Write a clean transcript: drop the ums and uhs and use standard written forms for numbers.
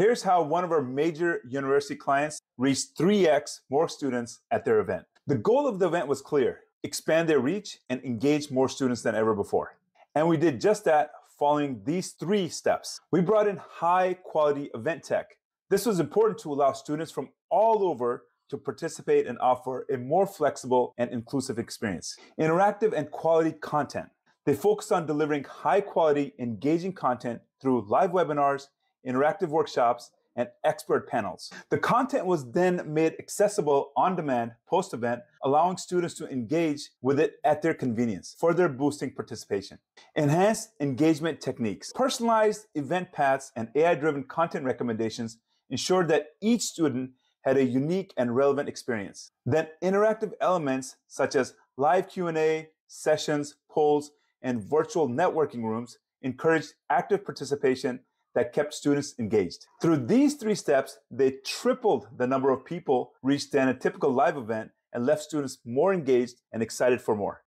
Here's how one of our major university clients reached 3x more students at their event. The goal of the event was clear: expand their reach and engage more students than ever before. And we did just that following these 3 steps. We brought in high-quality event tech. This was important to allow students from all over to participate and offer a more flexible and inclusive experience. Interactive and quality content. They focused on delivering high-quality, engaging content through live webinars, interactive workshops, and expert panels. The content was then made accessible on demand post-event, allowing students to engage with it at their convenience, further boosting participation. Enhanced engagement techniques. Personalized event paths and AI-driven content recommendations ensured that each student had a unique and relevant experience. Then interactive elements such as live Q&A, sessions, polls, and virtual networking rooms encouraged active participation that kept students engaged. Through these 3 steps, they tripled the number of people reached than a typical live event and left students more engaged and excited for more.